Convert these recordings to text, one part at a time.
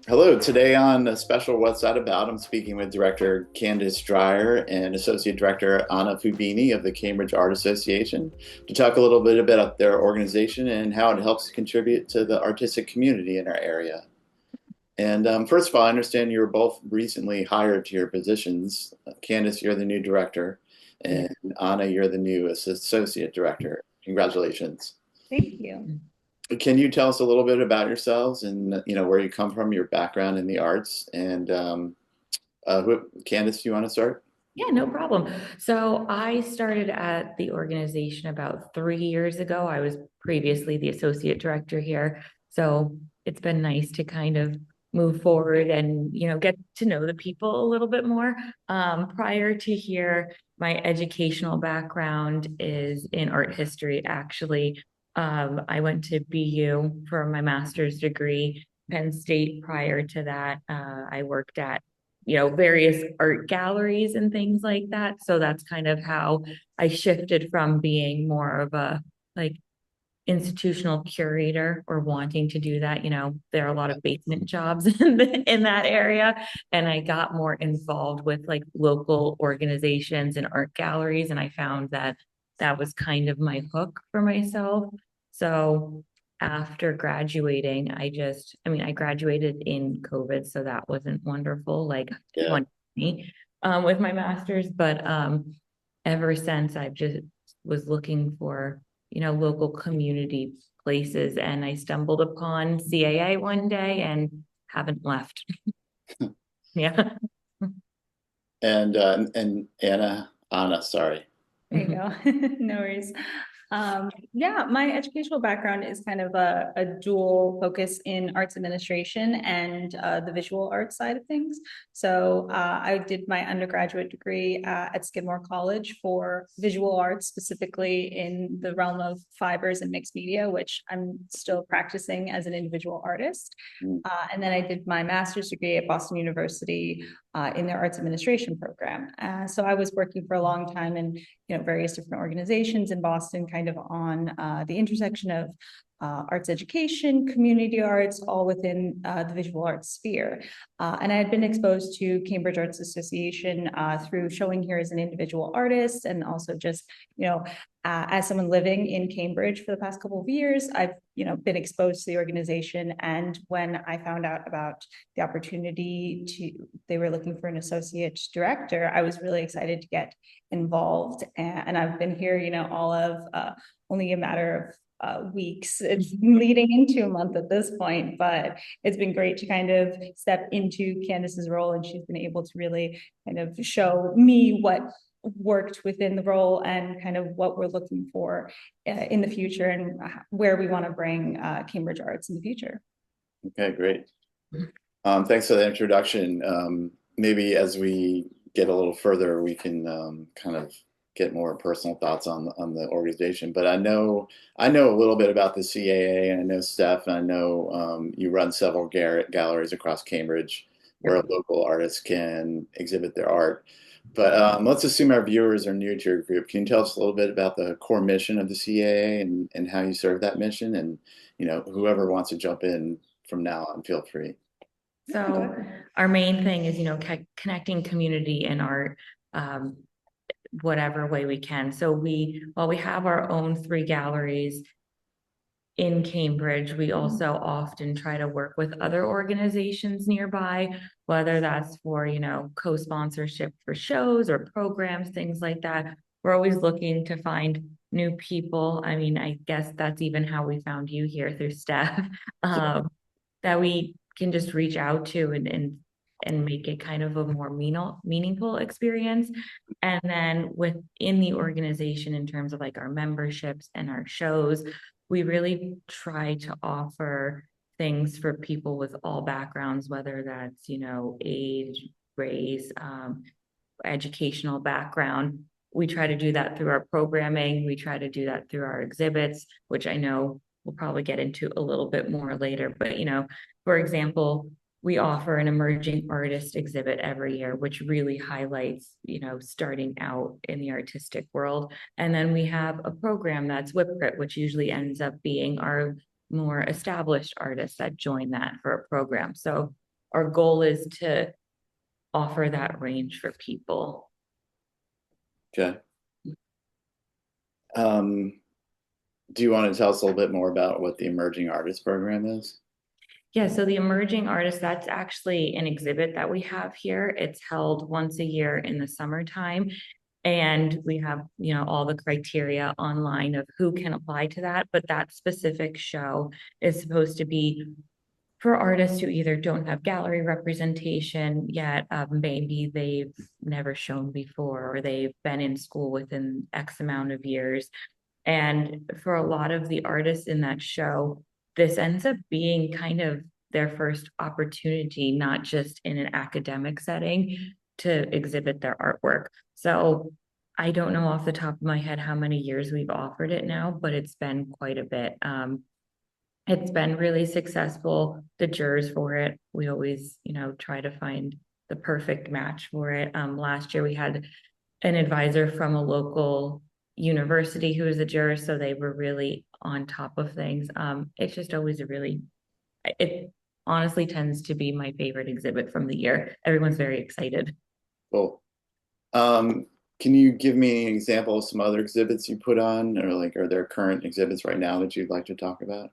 Hello, today on a special What's That About? I'm speaking with director Candice Dreyer and associate director Anna Fubini of the Cambridge Art Association to talk a little bit about their organization and how it helps contribute to the artistic community in our area. And first of all, I understand you were both recently hired to your positions. Candice, you're the new director, Yeah. and Anna, you're the new associate director. Congratulations. Thank you. Can you tell us a little bit about yourselves and where you come from, your background in the arts, and Candice, do you want to start? Yeah, no problem. So I started at the organization about 3 years ago. I was previously the associate director here. So it's been nice to kind of move forward and, get to know the people a little bit more. Prior to here, my educational background is in art history, actually. I went to BU for my master's degree, Penn State prior to that. I worked at various art galleries and things like that. So that's kind of how I shifted from being more of a like institutional curator or wanting to do that. There are a lot of basement jobs in that area. And I got more involved with like local organizations and art galleries. And I found that that was kind of my hook for myself. So after graduating, I graduated in COVID, so that wasn't wonderful, like Yeah. 2020, with my master's. But ever since I've just was looking for local community places. And I stumbled upon CAA one day and haven't left. Yeah. And Anna, sorry. There you go. No worries. Yeah, my educational background is kind of a dual focus in arts administration and the visual arts side of things. So I did my undergraduate degree at Skidmore College for visual arts, specifically in the realm of fibers and mixed media, which I'm still practicing as an individual artist. Mm. And then I did my master's degree at Boston University in their arts administration program. So I was working for a long time in various different organizations in Boston, kind of on the intersection of arts education, community arts, all within the visual arts sphere. And I had been exposed to Cambridge Arts Association through showing here as an individual artist, and also just, as someone living in Cambridge for the past couple of years, I've, been exposed to the organization. And when I found out about the opportunity they were looking for an associate director, I was really excited to get involved. And I've been here, all of only a matter of weeks. It's leading into a month at this point, but it's been great to kind of step into Candice's role, and she's been able to really kind of show me what worked within the role and kind of what we're looking for in the future, and where we want to bring Cambridge Arts in the future. Okay, great. Thanks for the introduction. Maybe as we get a little further, we can kind of get more personal thoughts on the organization. But I know a little bit about the CAA, and I know Steph, and I know you run several galleries across Cambridge where local artists can exhibit their art. But let's assume our viewers are new to your group. Can you tell us a little bit about the core mission of the CAA and how you serve that mission? And whoever wants to jump in from now on, feel free. So our main thing is, connecting community and art, whatever way we can. So while we have our own 3 galleries in Cambridge, we also often try to work with other organizations nearby, whether that's for, co-sponsorship for shows or programs, things like that. We're always looking to find new people. I mean, I guess that's even how we found you here through staff, that we can just reach out to and make it kind of a more meaningful experience. And then within the organization, in terms of like our memberships and our shows, we really try to offer things for people with all backgrounds, whether that's, age, race, educational background. We try to do that through our programming. We try to do that through our exhibits, which I know we'll probably get into a little bit more later. But, for example, we offer an emerging artist exhibit every year, which really highlights, starting out in the artistic world. And then we have a program that's WIPCRIT, which usually ends up being our more established artists that join that for a program. So our goal is to offer that range for people. Okay. Do you want to tell us a little bit more about what the Emerging Artists Program is? Yeah, so the Emerging Artists, that's actually an exhibit that we have here. It's held once a year in the summertime. And we have, all the criteria online of who can apply to that. But that specific show is supposed to be for artists who either don't have gallery representation yet, maybe they've never shown before, or they've been in school within X amount of years. And for a lot of the artists in that show, this ends up being kind of their first opportunity, not just in an academic setting, to exhibit their artwork. So I don't know off the top of my head how many years we've offered it now, but it's been quite a bit. It's been really successful. The jurors for it, we always, try to find the perfect match for it. Last year we had an advisor from a local university who was a juror, so they were really on top of things. It's just always it honestly tends to be my favorite exhibit from the year. Everyone's very excited. Cool. Can you give me an example of some other exhibits you put on, or like, are there current exhibits right now that you'd like to talk about?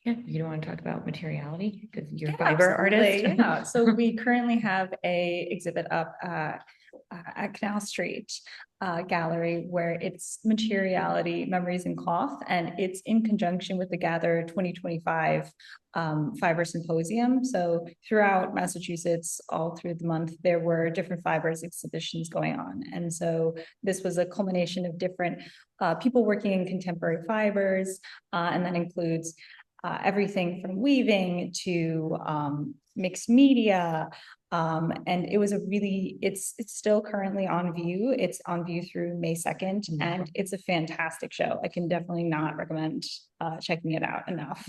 Yeah, you don't want to talk about materiality because you're a Yeah, fiber absolutely. artist. Yeah. So we currently have a exhibit up at Canal Street Gallery, where it's materiality, memories, and cloth, and it's in conjunction with the Gather 2025 Fiber Symposium. So throughout Massachusetts, all through the month, there were different fibers exhibitions going on, and so this was a culmination of different people working in contemporary fibers, and that includes everything from weaving to mixed media. And it was it's still currently on view. It's on view through May 2nd, and it's a fantastic show. I can definitely not recommend checking it out enough.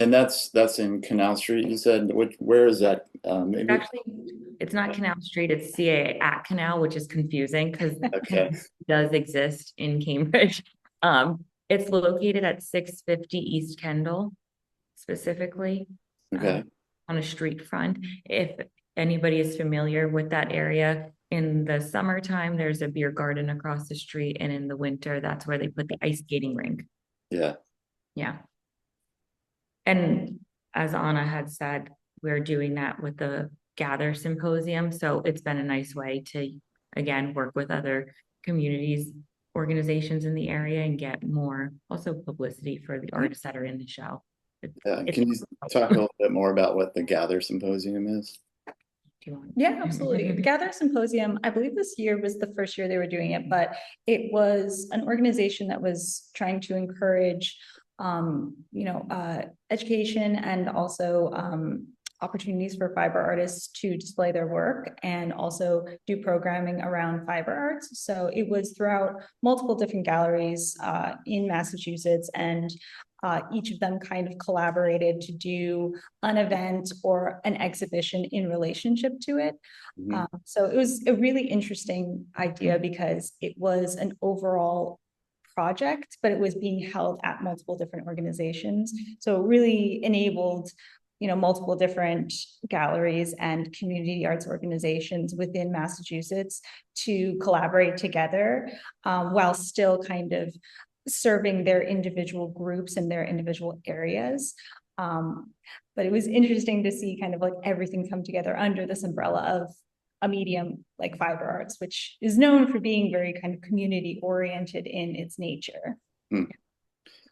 And that's in Canal Street, you said. Where is that? Maybe. Actually, it's not Canal Street, it's CAA at Canal, which is confusing because Okay. does exist in Cambridge. It's located at 650 East Kendall, specifically. Okay. On a street front. If anybody is familiar with that area, in the summertime, there's a beer garden across the street, and in the winter, that's where they put the ice skating rink. Yeah. Yeah. And as Anna had said, we're doing that with the Gather Symposium. So it's been a nice way to, again, work with other communities, organizations in the area, and get more also publicity for the artists that are in the show. Can you talk a little bit more about what the Gather Symposium is? Yeah, absolutely. The Gather Symposium, I believe this year was the first year they were doing it, but it was an organization that was trying to encourage, education and also opportunities for fiber artists to display their work and also do programming around fiber arts. So it was throughout multiple different galleries in Massachusetts, and each of them kind of collaborated to do an event or an exhibition in relationship to it. So it was a really interesting idea because it was an overall project, but it was being held at multiple different organizations. So it really enabled multiple different galleries and community arts organizations within Massachusetts to collaborate together while still kind of serving their individual groups and their individual areas. But it was interesting to see kind of like everything come together under this umbrella of a medium like fiber arts, which is known for being very kind of community oriented in its nature.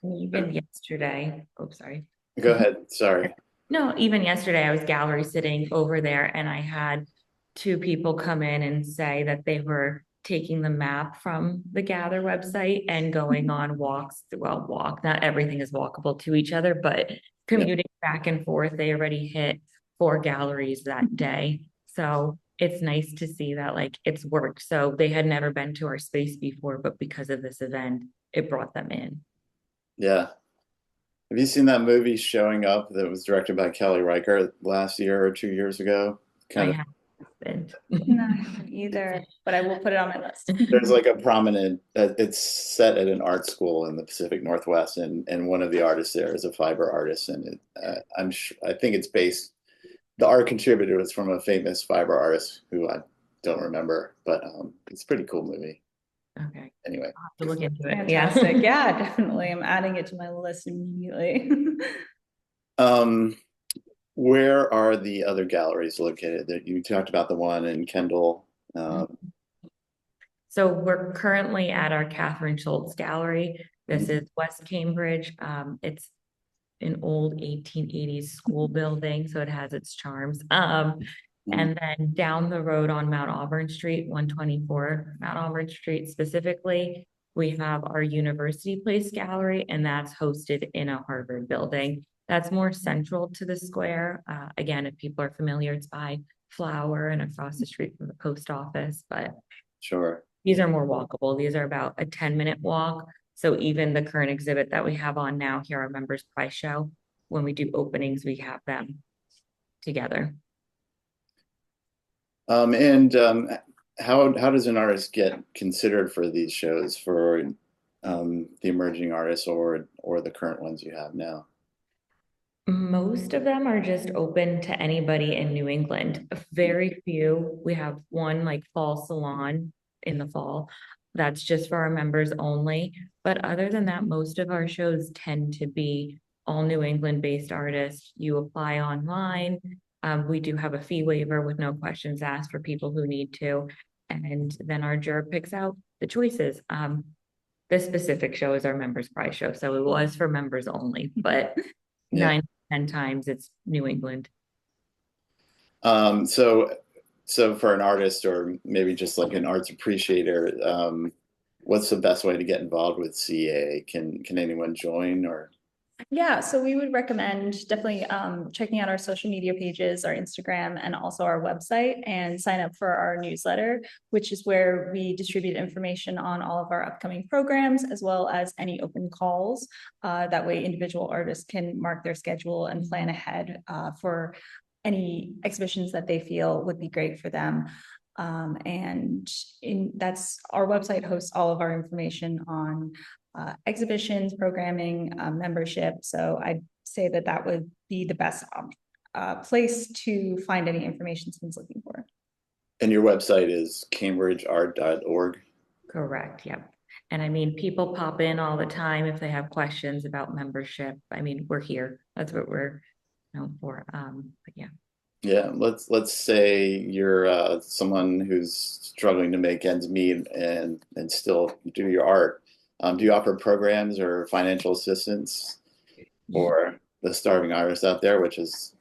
Even yesterday, sorry. Go ahead. Sorry. No, even yesterday I was gallery sitting over there, and I had two people come in and say that they were taking the map from the Gather website and going on walks. Well, not everything is walkable to each other, but commuting back and forth. They already hit 4 galleries that day. So it's nice to see that like it's worked. So they had never been to our space before, but because of this event, it brought them in. Yeah. Have you seen that movie Showing Up that was directed by Kelly Reichardt last year or 2 years ago? I haven't either, but I will put it on my list. There's like a prominent, it's set at an art school in the Pacific Northwest, and one of the artists there is a fiber artist, and I think it's based the art contributor was from a famous fiber artist who I don't remember, but it's a pretty cool movie. Okay. Anyway, I'll have to look into it. Fantastic. Yeah. Yeah, definitely. I'm adding it to my list immediately. um, where are the other galleries located? That you talked about the one in Kendall. Um, So we're currently at our Catherine Schultz Gallery. This is West Cambridge. It's an old 1880s school building, so it has its charms. And then down the road on Mount Auburn Street, 124 Mount Auburn Street specifically, we have our University Place Gallery, and that's hosted in a Harvard building. That's more central to the square. Again, if people are familiar, it's by Flower and across the street from the post office, but sure. these are more walkable. These are about a 10-minute walk. So even the current exhibit that we have on now here, our members price show, when we do openings, we have them together. And how does an artist get considered for these shows for the emerging artists or the current ones you have now? Most of them are just open to anybody in New England. Very few. We have one like fall salon in the fall. That's just for our members only. But other than that, most of our shows tend to be all New England based artists. You apply online. We do have a fee waiver with no questions asked for people who need to. And then our juror picks out the choices. This specific show is our members prize show. So it was for members only, but Yeah. 9-10 times it's New England. So for an artist or maybe just like an arts appreciator, what's the best way to get involved with CAA? Can anyone join or? Yeah, so we would recommend definitely checking out our social media pages, our Instagram, and also our website, and sign up for our newsletter, which is where we distribute information on all of our upcoming programs, as well as any open calls. That way individual artists can mark their schedule and plan ahead for any exhibitions that they feel would be great for them. That's our website hosts all of our information on exhibitions, programming, membership. So I'd say that would be the best place to find any information someone's looking for. And your website is cambridgeart.org? Correct, yep. And I mean, people pop in all the time if they have questions about membership. I mean, we're here. That's what we're known for. But yeah. Yeah, let's say you're someone who's struggling to make ends meet and still do your art. Do you offer programs or financial assistance for the starving artists out there, which is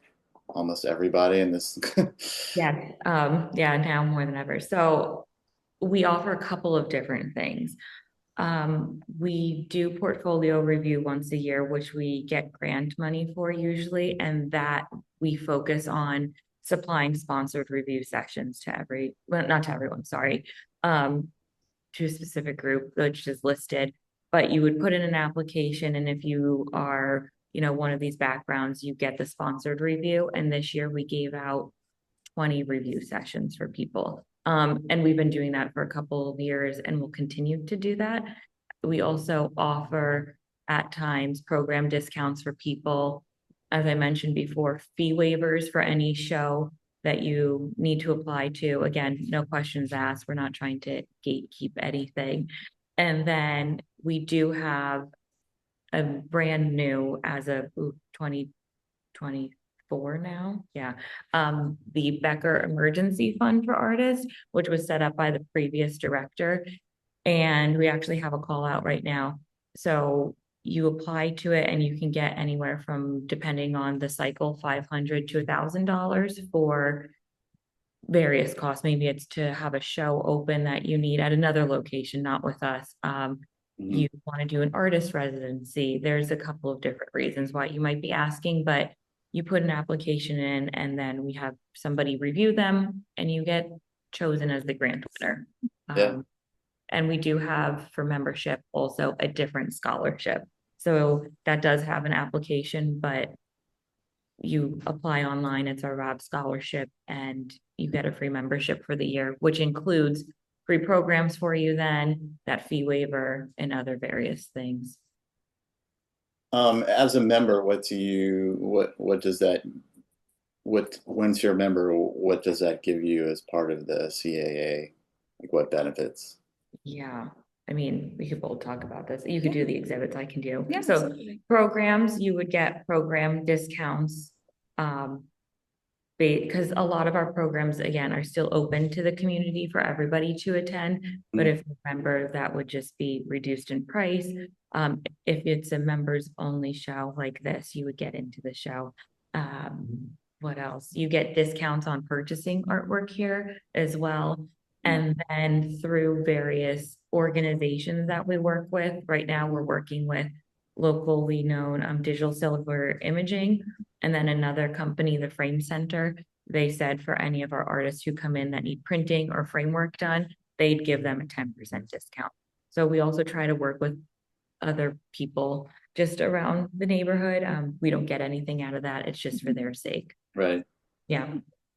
almost everybody in this? Yeah, yeah, now more than ever. So we offer a couple of different things. We do portfolio review once a year, which we get grant money for usually, and that we focus on supplying sponsored review sessions to well, not to everyone, sorry, to a specific group, which is listed. But you would put in an application, and if you are, one of these backgrounds, you get the sponsored review. And this year we gave out 20 review sessions for people. And we've been doing that for a couple of years and we'll continue to do that. We also offer at times program discounts for people. As I mentioned before, fee waivers for any show that you need to apply to. Again, no questions asked. We're not trying to gatekeep anything. And then we do have a brand new, as of 2024 now. Yeah. The Becker Emergency Fund for Artists, which was set up by the previous director. And we actually have a call out right now. So you apply to it and you can get anywhere from, depending on the cycle, $500 to $1,000 for various costs. Maybe it's to have a show open that you need at another location, not with us. You want to do an artist residency. There's a couple of different reasons why you might be asking, but you put an application in and then we have somebody review them and you get chosen as the grant winner. Yeah. And we do have for membership also a different scholarship. So that does have an application, but you apply online, it's our ROB scholarship, and you get a free membership for the year, which includes free programs for you then, that fee waiver, and other various things. As a member, what does that once you're a member, what does that give you as part of the CAA? Like what benefits? Yeah, I mean, we could both talk about this. You could do the exhibits, I can do. Yeah, So absolutely. programs, you would get program discounts. Um, because a lot of our programs, again, are still open to the community for everybody to attend. But if you're a member, that would just be reduced in price. If it's a members only show like this, you would get into the show. What else? You get discounts on purchasing artwork here as well. And then through various organizations that we work with, right now we're working with locally known Digital Silver Imaging, and then another company, the Frame Center. They said for any of our artists who come in that need printing or framework done, they'd give them a 10% discount. So we also try to work with other people just around the neighborhood. We don't get anything out of that. It's just for their sake. Right. Yeah.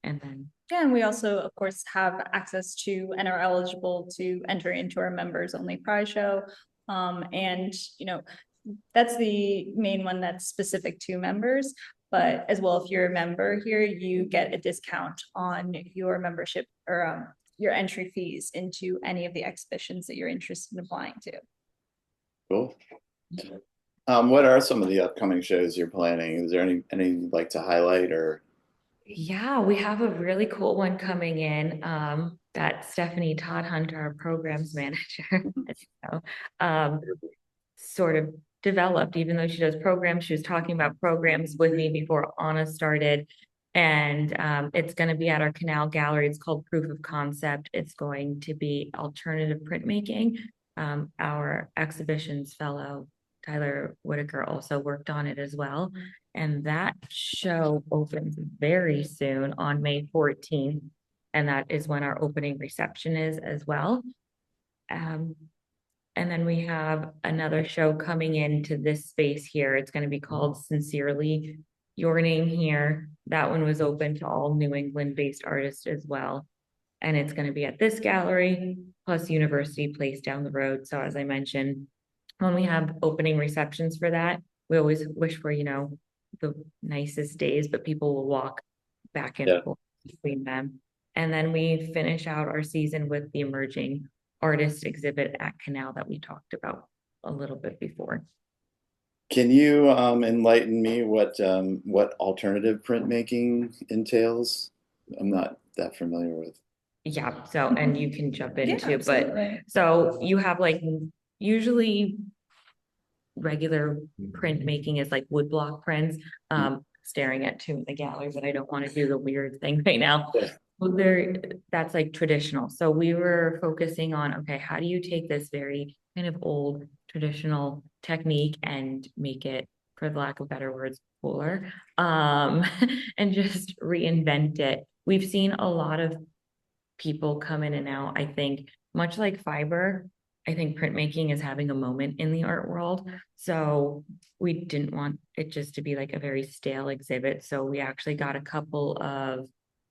And then Yeah, and we also, of course, have access to and are eligible to enter into our members only prize show. And that's the main one that's specific to members. But as well, if you're a member here, you get a discount on your membership or your entry fees into any of the exhibitions that you're interested in applying to. Cool. What are some of the upcoming shows you're planning? Is there any you'd like to highlight or? yeah, we have a really cool one coming in that Stephanie Todd Hunter, our programs manager, as you know, sort of developed. Even though she does programs, she was talking about programs with me before Anna started. And it's going to be at our Canal Gallery. It's called Proof of Concept. It's going to be alternative printmaking. Our exhibitions fellow, Tyler Whitaker, also worked on it as well. And that show opens very soon on May 14th. And that is when our opening reception is as well. And then we have another show coming into this space here. It's going to be called Sincerely Your Name Here. That one was open to all New England-based artists as well. And it's going to be at this gallery, plus University Place down the road. So as I mentioned, when we have opening receptions for that, we always wish for, the nicest days, but people will walk back and forth between them. And then we finish out our season with the emerging artist exhibit at Canal that we talked about a little bit before. Can you enlighten me what alternative printmaking entails? I'm not that familiar with. Yeah, so and you can jump in too, but absolutely. so you have like usually regular printmaking is like woodblock prints. Staring at two in the gallery, but I don't want to do the weird thing right now. Yeah. Well, that's like traditional. So we were focusing on, okay, how do you take this very kind of old traditional technique and make it, for the lack of better words, cooler, and just reinvent it. We've seen a lot of people come in and out. I think much like fiber, I think printmaking is having a moment in the art world. So we didn't want it just to be like a very stale exhibit. So we actually got a couple of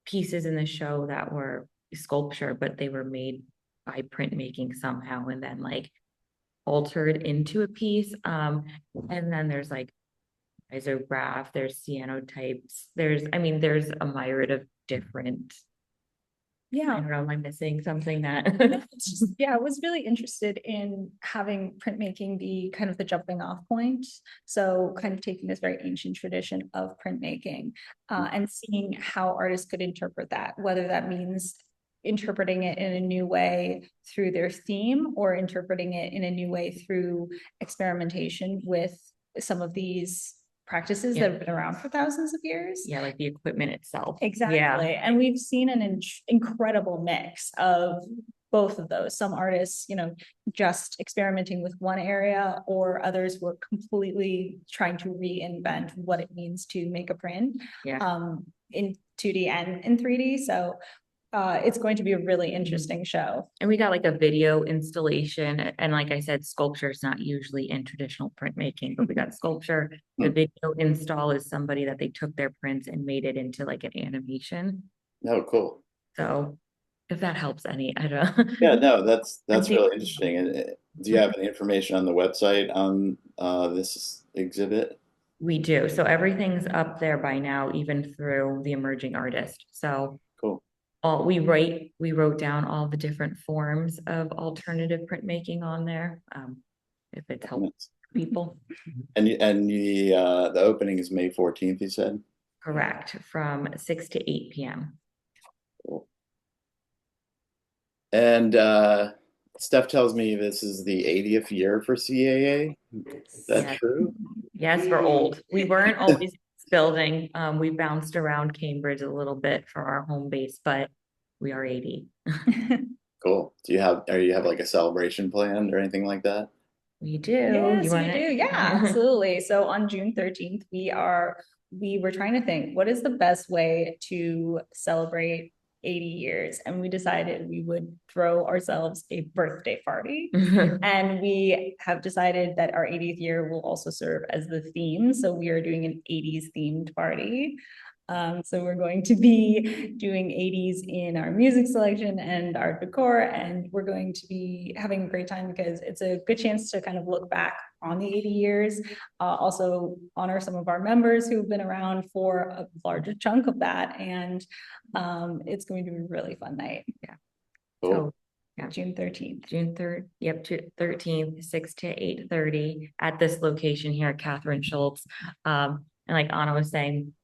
pieces in the show that were sculpture, but they were made by printmaking somehow and then like altered into a piece. And then there's like isograph, there's cyanotypes, there's a myriad of different. I don't know, am I missing something that? I was really interested in having printmaking be kind of the jumping off point. So kind of taking this very ancient tradition of printmaking and seeing how artists could interpret that, whether that means interpreting it in a new way through their theme or interpreting it in a new way through experimentation with some of these practices that have been around for thousands of years. Yeah, like the equipment itself. Exactly. Yeah. And we've seen an incredible mix of both of those. Some artists, just experimenting with one area, or others were completely trying to reinvent what it means to make a print in 2D and in 3D. So it's going to be a really interesting show. And we got like a video installation. And like I said, sculpture is not usually in traditional printmaking, but we got sculpture. The video install is somebody that they took their prints and made it into like an animation. Oh, cool. So if that helps any, I don't. Yeah, no, that's really interesting. And do you have any information on the website on this exhibit? We do. So everything's up there by now, even through the emerging artist. So Cool. we wrote down all the different forms of alternative printmaking on there. If it's helpful Nice. to people. And the opening is May 14th, you said? Correct, from 6 to 8 p.m. Cool. And Steph tells me this is the 80th year for CAA. Is that Yes. true? Yes, we're old. We weren't always in this building. We bounced around Cambridge a little bit for our home base, but we are 80. Cool. Do you have like a celebration planned or anything like that? We do. Yes, You we want do. it? Yeah, absolutely. So on June 13th, we were trying to think what is the best way to celebrate 80 years. And we decided we would throw ourselves a birthday party. And we have decided that our 80th year will also serve as the theme. So we are doing an 80s themed party. So we're going to be doing 80s in our music selection and our decor, and we're going to be having a great time because it's a good chance to kind of look back on the 80 years, also honor some of our members who've been around for a larger chunk of that, and it's going to be a really fun night. Yeah. Cool. So yeah. June 13th. June 3rd, yep, 13th, 6 to 8:30 at this location here at Catherine Schultz. And like Anna was saying,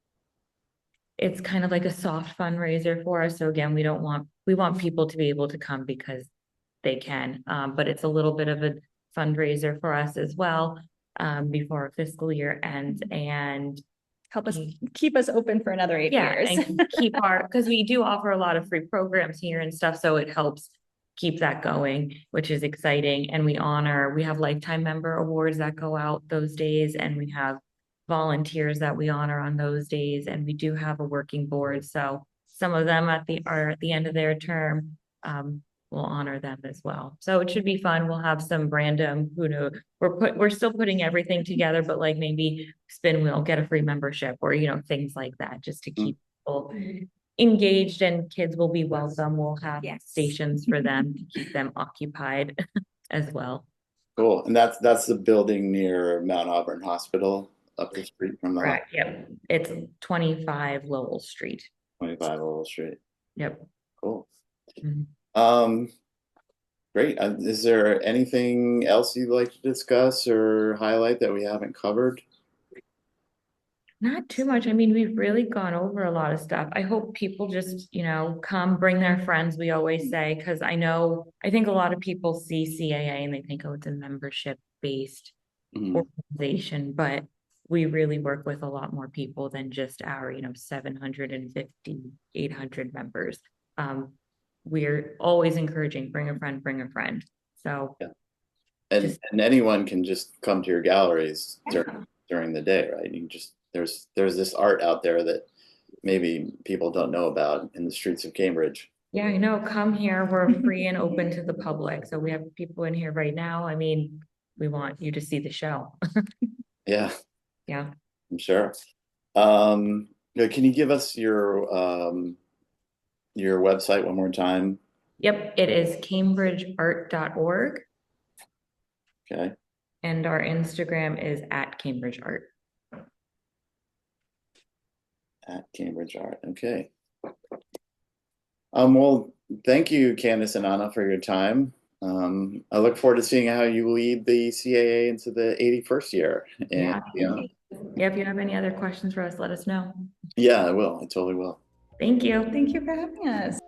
it's kind of like a soft fundraiser for us. So again, we want people to be able to come because they can. But it's a little bit of a fundraiser for us as well, before our fiscal year ends, and help us keep us open for another 8 years. And keep because we do offer a lot of free programs here and stuff. So it helps keep that going, which is exciting. And we have lifetime member awards that go out those days, and we have volunteers that we honor on those days, and we do have a working board, so some of them are at the end of their term. We'll honor them as well, so it should be fun. We'll have some random, who knows, we're still putting everything together, but like maybe spin wheel, get a free membership, or things like that, just to keep people engaged, and kids will be welcome. We'll have stations for them to keep them occupied as well. Cool. And that's the building near Mount Auburn Hospital, up the street from the Correct. Yep. It's 25 Lowell Street. 25 Lowell Street. Yep. Cool. Great. Is there anything else you'd like to discuss or highlight that we haven't covered? Not too much. I mean, we've really gone over a lot of stuff. I hope people just, come, bring their friends, we always say, because I think a lot of people see CAA and they think, oh, it's a membership-based organization, but we really work with a lot more people than just our, 750, 800 members. We're always encouraging, bring a friend. So yeah. And anyone can just come to your galleries during the day, right? You can just there's this art out there that maybe people don't know about in the streets of Cambridge. Yeah, I know. Come here. We're free and open to the public. So we have people in here right now. I mean, we want you to see the show. Yeah. Yeah. I'm sure. Can you give us your website one more time? Yep, it is cambridgeart.org. Okay. And our Instagram is @CambridgeArt. @CambridgeArt. Okay. Well, thank you, Candice and Anna, for your time. I look forward to seeing how you lead the CAA into the 81st year. And, yeah, if you have any other questions for us, let us know. Yeah, I will. I totally will. Thank you. Thank you for having us.